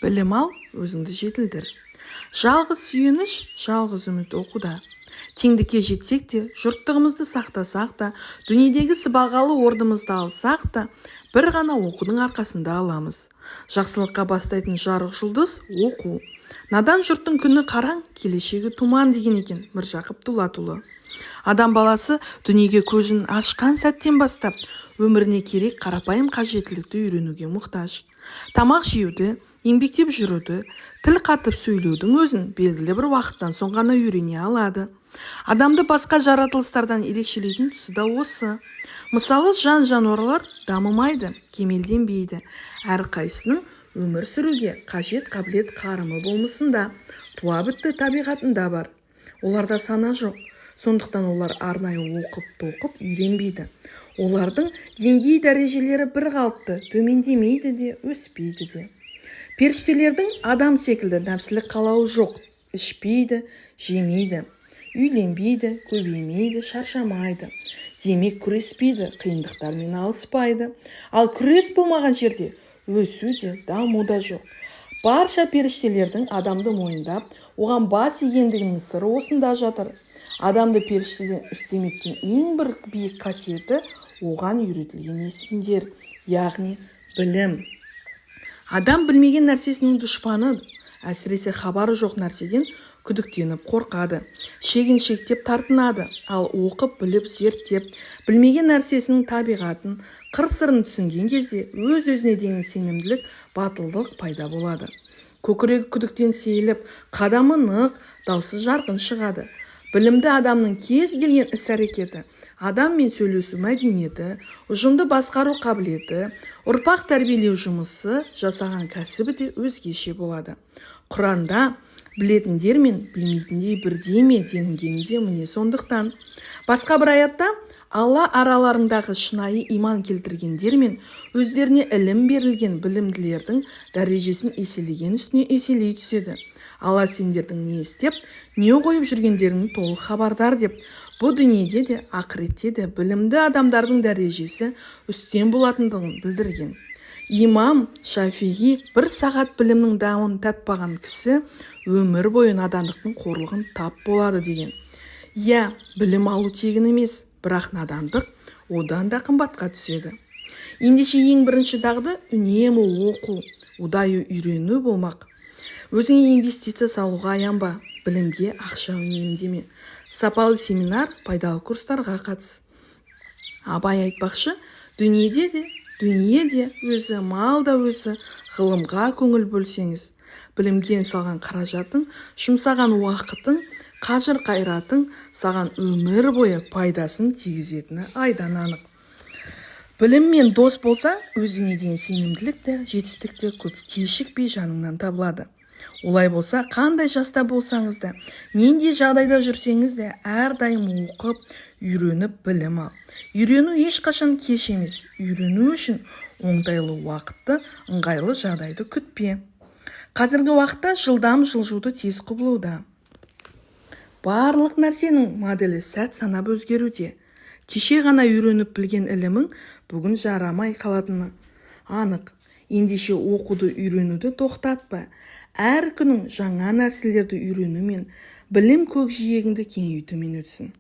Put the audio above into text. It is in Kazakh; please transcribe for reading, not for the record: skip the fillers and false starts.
Білім ал, өзіңді жетілдір. Жалғыз сүйеніш, жалғыз үміт оқуда. Теңдікке жетсек те, жұрттығымызды сақтасақ та, дүниедегі сыбағалы ордымызды алсақ та, бір ғана оқудың арқасында аламыз. Жақсылыққа бастайтын жарық жұлдыз оқу. Надан жұрттың күні қараң, келешегі туман деген екен Міржақып Дулатұлы. Адам баласы дүниеге көзін ашқан сәттен бастап, өміріне керек қарапайым қажеттілікті үйренуге мұқтаж. Тамақ жеуді, еңбектеп жүруді, тіл қатып сөйлеудің өзін белгілі бір уақыттан соң ғана үйрене алады. Адамды басқа жаратылыстардан ерекшелейтін тұсы да осы. Мысалы, жан-жануарлар дамымайды, кемелденбейді. Әрқайсының өмір сүруге қажет қабілет қарымы болмысында, туа бітті табиғатында бар. Оларда сана жоқ. Сондықтан олар арнайы оқып-тоқып үйренбейді. Олардың деңгей дәрежелері бір қалыпты, төмендемейді де, өспейді де. Періштелердің адам секілді нәпсілік қалауы жоқ, ішпейді, жемейді, үйленбейді, көбеймейді, шаршамайды. Демек күреспейді, қиындықтармен алыспайды. Ал күрес болмаған жерде өсу де, даму да жоқ. Барша періштелердің адамды мойындап, оған бас игендігінің сыры осында жатыр. Адамды періштеден үстемектен ең бір биік қасиеті оған үйретілген есімдер, яғни білім. Адам білмеген нәрсесінің дұшпаны, әсіресе хабары жоқ нәрседен күдіктеніп қорқады, шегіншектеп тартынады. Ал оқып, біліп, зерттеп, білмеген нәрсесінің табиғатын, қыр-сырын түсінген кезде өз-өзіне деген сенімділік, батылдық пайда болады. Көкірегі күдіктен сейіліп, қадамы нық, даусы жарқын шығады. Білімді адамның кез келген іс-әрекеті, адаммен сөйлесу мәдениеті, ұжымды басқару қабілеті, ұрпақ тәрбиелеу жұмысы, жасаған кәсібі де өзгеше болады. Құранда білетіндер мен білмейтіндей бірдей ме делінгенде міне сондықтан. Басқа бір аятта Алла араларындағы шынайы иман келтіргендер мен өздеріне ілім берілген білімділердің дәрежесін еселеген үстіне еселей түседі. Алла сендердің не істеп, не қойып жүргендерінің толық хабардар деп, бұл дүниеде де, ақыретте де білімді адамдардың дәрежесі үстем болатындығын білдірген. Имам Шафиғи бір сағат білімнің дәмін татпаған кісі өмір бойы надандықтың қорлығын тап болады деген. Иә, білім алу тегін емес, бірақ надандық одан да қымбатқа түседі. Ендеше ең бірінші дағды үнемі оқу, ұдайы үйрену болмақ. Өзіңе инвестиция салуға аянба, білімге ақша үнемдеме. Сапалы семинар, пайдалы курстарға қатыс. Абай айтпақшы, дүние де өзі, мал да өзі, ғылымға көңіл бөлсеңіз, білімге салған қаражатың, жұмсаған уақытың, қажыр қайратың саған өмір бойы пайдасын тигізетіні айдан анық. Біліммен дос болса, өзіңе деген сенімділік те, жетістік те көп кешікпей жаныңнан табылады. Олай болса, қандай жаста болсаңыз да, нендей жағдайда жүрсеңіз де, әрдайым оқып, үйреніп білім ал. Үйрену ешқашан кеш емес. Үйрену үшін оңтайлы уақытты, ыңғайлы жағдайды күтпе. Қазіргі уақытта жылдам жылжуды тез құбылуда. Барлық нәрсенің моделі сәт санап өзгеруде. Кеше ғана үйреніп білген ілімің бүгін жарамай қалатыны анық. Ендеше оқуды үйренуді тоқтатпа. Әр күнің жаңа нәрселерді үйренумен, білім көкжиегіңді кеңейтумен өтсін.